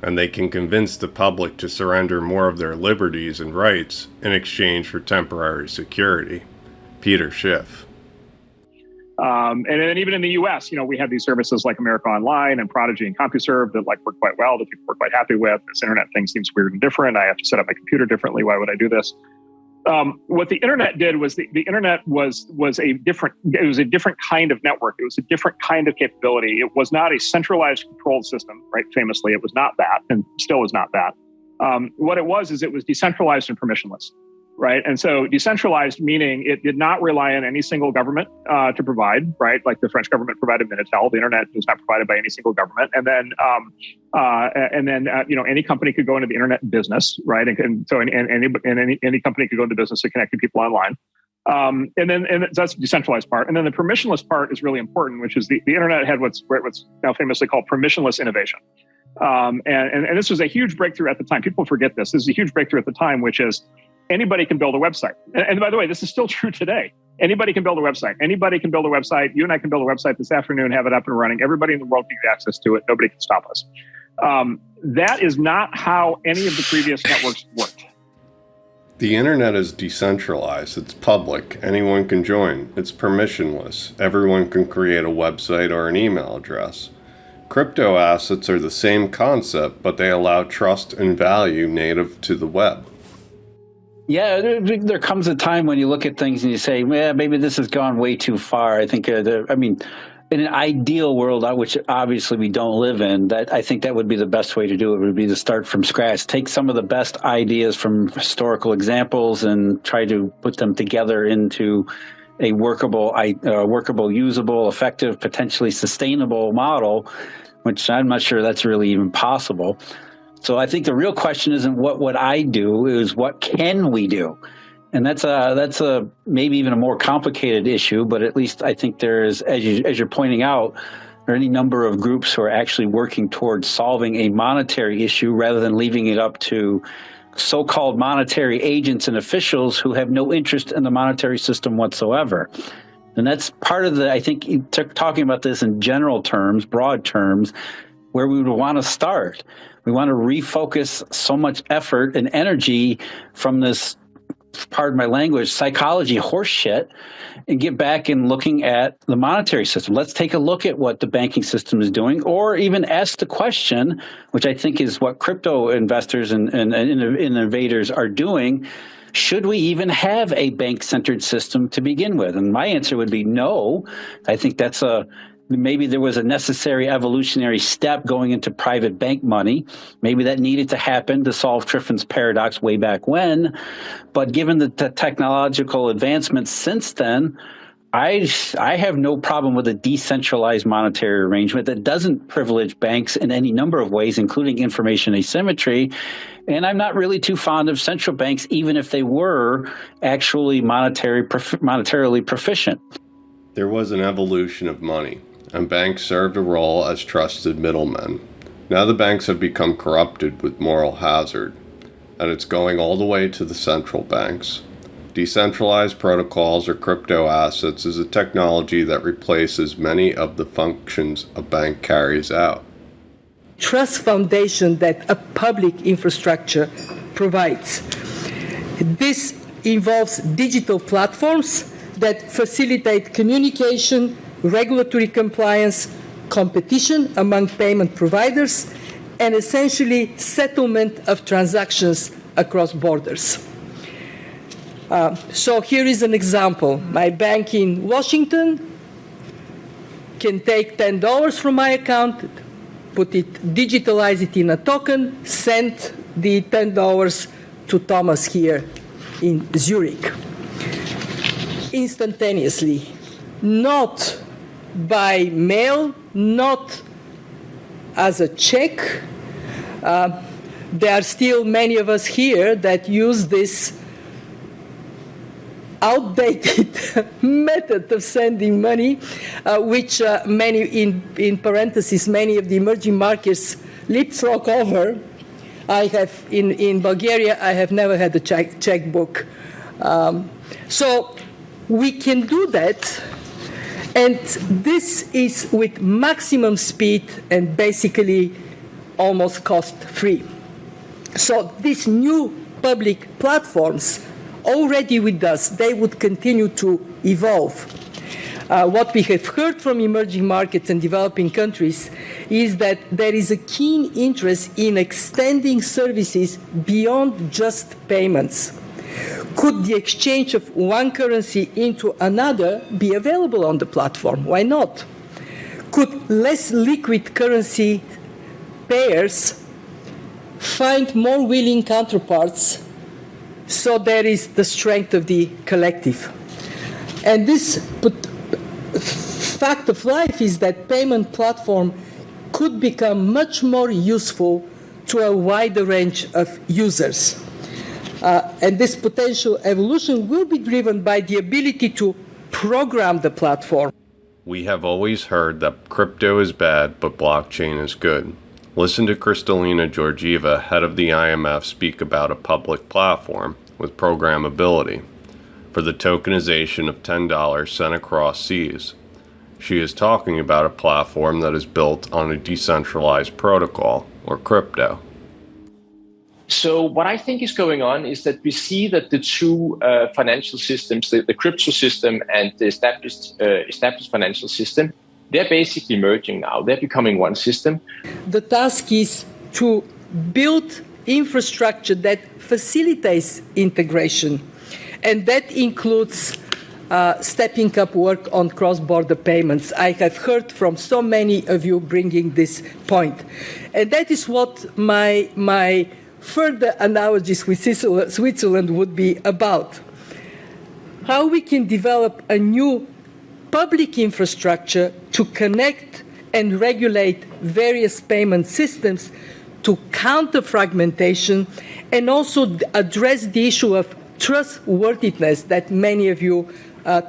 and they can convince the public to surrender more of their liberties and rights in exchange for temporary security. Peter Schiff. And then even in the U.S., we have these services like America Online and Prodigy and CompuServe that work quite well, that people are quite happy with. This internet thing seems weird and different. I have to set up my computer differently. Why would I do this? What the internet did was the internet was a different kind of network. It was a different kind of capability. It was not a centralized controlled system, right? Famously, it was not that, and still is not that. What it was decentralized and permissionless. Right. And so decentralized, meaning it did not rely on any single government to provide, right? Like the French government provided Minitel. The internet was not provided by any single government. And then any company could go into the internet business, right? And so any company could go into business of connecting people online. And that's the decentralized part. And then the permissionless part is really important, which is the internet had what's now famously called permissionless innovation. And this was a huge breakthrough at the time. People forget this. This is a huge breakthrough at the time, which is anybody can build a website. And by the way, this is still true today. Anybody can build a website. Anybody can build a website. You and I can build a website this afternoon, have it up and running. Everybody in the world can get access to it. Nobody can stop us. That is not how any of the previous networks worked. The internet is decentralized. It's public. Anyone can join. It's permissionless. Everyone can create a website or an email address. Crypto assets are the same concept, but they allow trust and value native to the web. Yeah, there comes a time when you look at things and you say, well, maybe this has gone way too far. I think, in an ideal world, which obviously we don't live in, that I think that would be the best way to do it, would be to start from scratch. Take some of the best ideas from historical examples and try to put them together into a workable, usable, effective, potentially sustainable model, which I'm not sure that's really even possible. So I think the real question isn't what would I do, is what can we do? And that's a maybe even a more complicated issue, but at least I think there's, as you're pointing out, there are any number of groups who are actually working towards solving a monetary issue rather than leaving it up to so-called monetary agents and officials who have no interest in the monetary system whatsoever. And that's part of I think, talking about this in general terms, broad terms, where we would want to start. We want to refocus so much effort and energy from this, pardon my language, psychology horseshit, and get back and looking at the monetary system. Let's take a look at what the banking system is doing, or even ask the question, which I think is what crypto investors and innovators are doing. Should we even have a bank-centered system to begin with? And my answer would be no. I think maybe there was a necessary evolutionary step going into private bank money. Maybe that needed to happen to solve Triffin's paradox way back when. But given the technological advancements since then, I have no problem with a decentralized monetary arrangement that doesn't privilege banks in any number of ways, including information asymmetry. And I'm not really too fond of central banks, even if they were actually monetarily proficient. There was an evolution of money, and banks served a role as trusted middlemen. Now the banks have become corrupted with moral hazard, and it's going all the way to the central banks. Decentralized protocols or crypto assets is a technology that replaces many of the functions a bank carries out. Trust foundation that a public infrastructure provides. This involves digital platforms that facilitate communication, regulatory compliance, competition among payment providers, and essentially settlement of transactions across borders. So here is an example. My bank in Washington can take $10 from my account, digitalize it in a token, send the $10 to Thomas here in Zurich instantaneously, not by mail, not as a check. There are still many of us here that use this outdated method of sending money, which many, in parentheses, many of the emerging markets leapfrog over. I have, in Bulgaria, I have never had a checkbook. So we can do that, and this is with maximum speed and basically almost cost-free. So these new public platforms already with us, they would continue to evolve. What we have heard from emerging markets and developing countries is that there is a keen interest in extending services beyond just payments. Could the exchange of one currency into another be available on the platform? Why not? Could less liquid currency pairs find more willing counterparts so there is the strength of the collective? And this fact of life is that payment platform could become much more useful to a wider range of users. And this potential evolution will be driven by the ability to program the platform. We have always heard that crypto is bad, but blockchain is good. Listen to Kristalina Georgieva, head of the IMF, speak about a public platform with programmability for the tokenization of $10 sent across seas. She is talking about a platform that is built on a decentralized protocol, or crypto. So what I think is going on is that we see that the two financial systems, the crypto system and the established financial system, they're basically merging now. They're becoming one system. The task is to build infrastructure that facilitates integration, and that includes stepping up work on cross-border payments. I have heard from so many of you bringing this point. And that is what my further analogies with Switzerland would be about. How we can develop a new public infrastructure to connect and regulate various payment systems to counter fragmentation and also address the issue of trustworthiness that many of you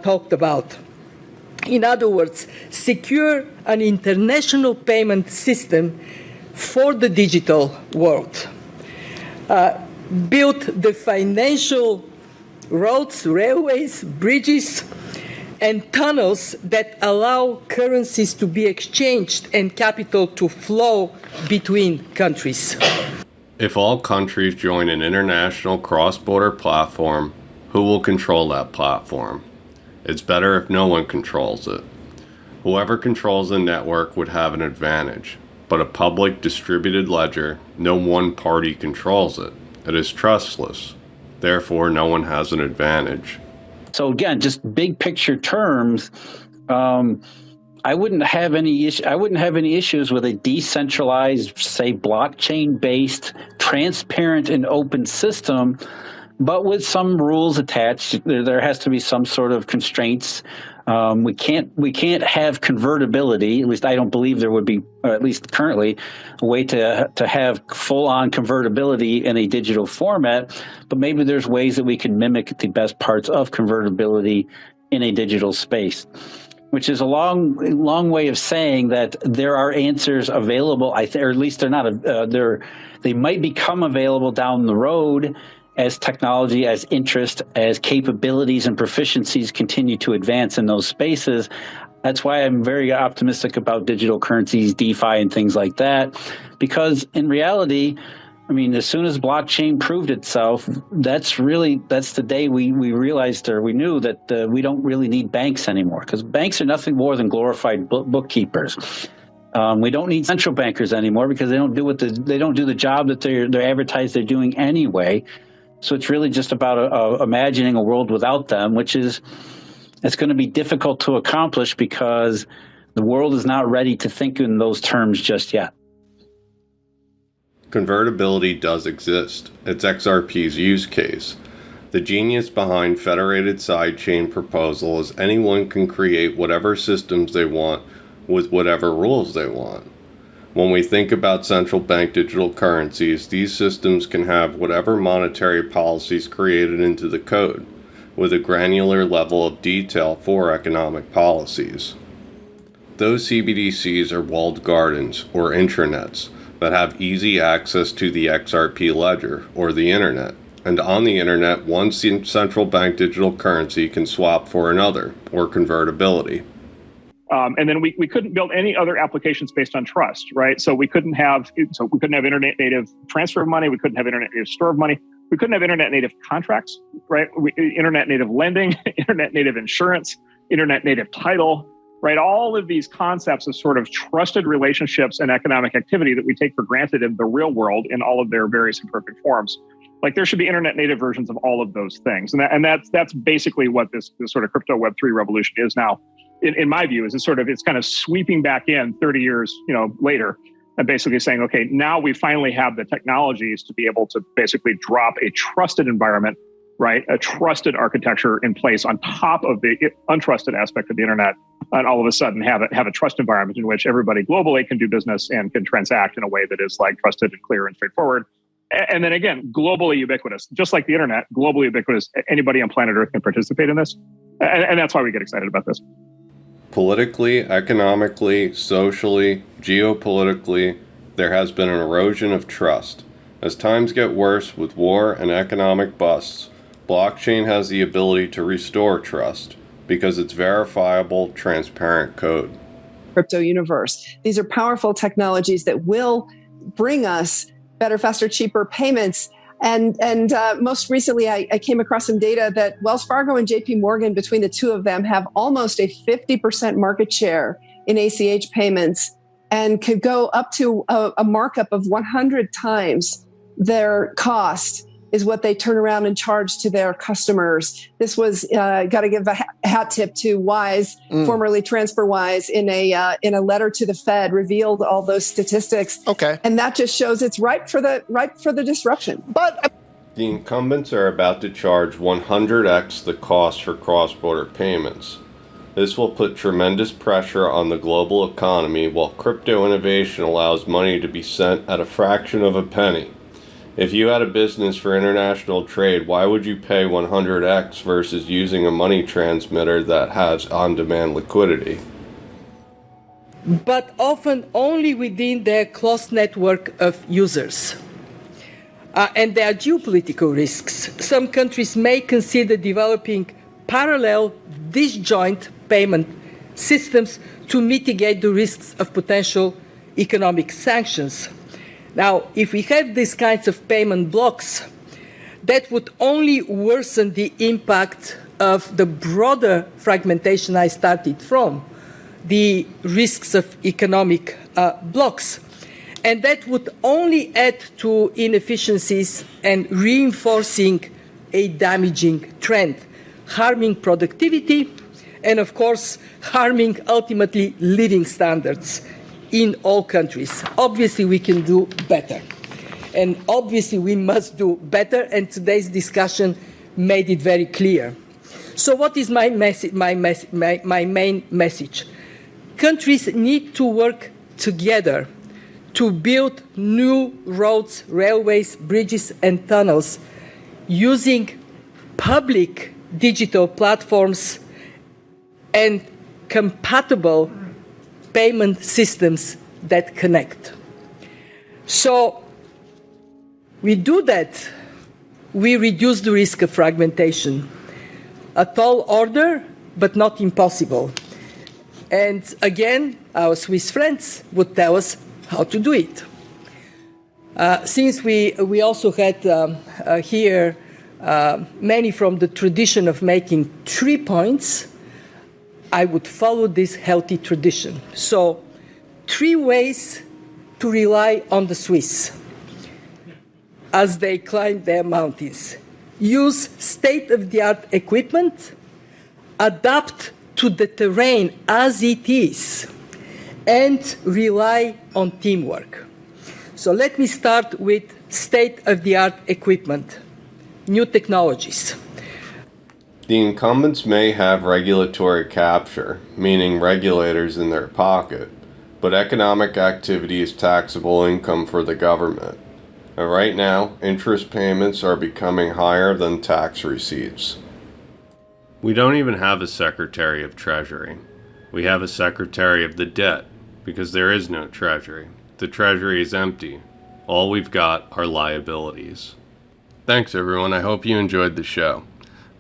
talked about. In other words, secure an international payment system for the digital world. Build the financial roads, railways, bridges, and tunnels that allow currencies to be exchanged and capital to flow between countries. If all countries join an international cross-border platform, who will control that platform? It's better if no one controls it. Whoever controls the network would have an advantage, but a public distributed ledger, no one party controls it. It is trustless. Therefore, no one has an advantage. So again, just big picture terms, I wouldn't have any issues with a decentralized, say, blockchain-based, transparent and open system, but with some rules attached. There has to be some sort of constraints. We can't have convertibility. At least I don't believe there would be, or at least currently, a way to have full-on convertibility in a digital format. But maybe there's ways that we can mimic the best parts of convertibility in a digital space, which is a long way of saying that there are answers available. Or at least they're not. They might become available down the road as technology, as interest, as capabilities and proficiencies continue to advance in those spaces. That's why I'm very optimistic about digital currencies, DeFi, and things like that, because in reality, I mean, as soon as blockchain proved itself, that's the day we realized, or we knew that we don't really need banks anymore, because banks are nothing more than glorified bookkeepers. We don't need central bankers anymore because they don't do the job that they're advertised they're doing anyway. So it's really just about imagining a world without them, it's going to be difficult to accomplish because the world is not ready to think in those terms just yet. Convertibility does exist. It's XRP's use case. The genius behind federated sidechain proposal is anyone can create whatever systems they want with whatever rules they want. When we think about central bank digital currencies, these systems can have whatever monetary policies created into the code, with a granular level of detail for economic policies. Those CBDCs are walled gardens, or intranets, that have easy access to the XRP ledger, or the internet. And on the internet, one central bank digital currency can swap for another, or convertibility. And then we couldn't build any other applications based on trust, right? So we couldn't have internet native transfer of money. We couldn't have internet native store of money. We couldn't have internet native contracts, right? Internet native lending, internet native insurance, internet native title, right? All of these concepts of sort of trusted relationships and economic activity that we take for granted in the real world in all of their various imperfect forms. Like there should be internet native versions of all of those things. And that's basically what this sort of crypto Web3 revolution is now. In my view, is it's kind of sweeping back in 30 years, later, and basically saying, okay, now we finally have the technologies to be able to basically drop a trusted environment, right, a trusted architecture in place on top of the untrusted aspect of the internet, and all of a sudden have a trust environment in which everybody globally can do business and can transact in a way that is like trusted and clear and straightforward. And then again, globally ubiquitous, just like the internet, globally ubiquitous. Anybody on planet Earth can participate in this, and that's why we get excited about this. Politically, economically, socially, geopolitically, there has been an erosion of trust. As times get worse with war and economic busts, blockchain has the ability to restore trust because it's verifiable, transparent code. Crypto universe. These are powerful technologies that will bring us better, faster, cheaper payments. And most recently, I came across some data that Wells Fargo and JP Morgan, between the two of them, have almost a 50% market share in ACH payments and could go up to a markup of 100 times their cost is what they turn around and charge to their customers. This was got to give a hat tip to Wise, formerly TransferWise, in a letter to the Fed, revealed all those statistics. Okay, and that just shows it's ripe for the disruption. But the incumbents are about to charge 100x the cost for cross-border payments. This will put tremendous pressure on the global economy, while crypto innovation allows money to be sent at a fraction of a penny. If you had a business for international trade, why would you pay 100x versus using a money transmitter that has on-demand liquidity? But often only within their close network of users. And there are geopolitical risks. Some countries may consider developing parallel disjoint payment systems to mitigate the risks of potential economic sanctions. Now, if we have these kinds of payment blocks, that would only worsen the impact of the broader fragmentation I started from, the risks of economic blocks. And that would only add to inefficiencies and reinforcing a damaging trend, harming productivity and, of course, harming ultimately living standards in all countries. Obviously, we can do better. And obviously, we must do better. And today's discussion made it very clear. So what is my main message? Countries need to work together to build new roads, railways, bridges, and tunnels using public digital platforms and compatible payment systems that connect. So we do that, we reduce the risk of fragmentation. A tall order, but not impossible. And again, our Swiss friends would tell us how to do it. Since we also had here many from the tradition of making 3 points, I would follow this healthy tradition. So 3 ways to rely on the Swiss as they climb their mountains. Use state-of-the-art equipment, adapt to the terrain as it is, and rely on teamwork. So let me start with state-of-the-art equipment, new technologies. The incumbents may have regulatory capture, meaning regulators in their pocket, but economic activity is taxable income for the government. And right now, interest payments are becoming higher than tax receipts. We don't even have a Secretary of Treasury. We have a Secretary of the Debt, because there is no Treasury. The Treasury is empty. All we've got are liabilities. Thanks everyone, I hope you enjoyed the show.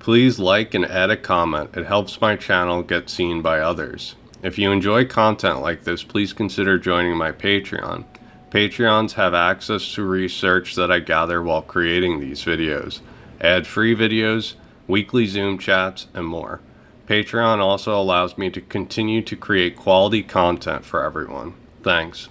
Please like and add a comment, it helps my channel get seen by others. If you enjoy content like this, please consider joining my Patreon. Patreons have access to research that I gather while creating these videos, ad-free videos, weekly Zoom chats, and more. Patreon also allows me to continue to create quality content for everyone. Thanks.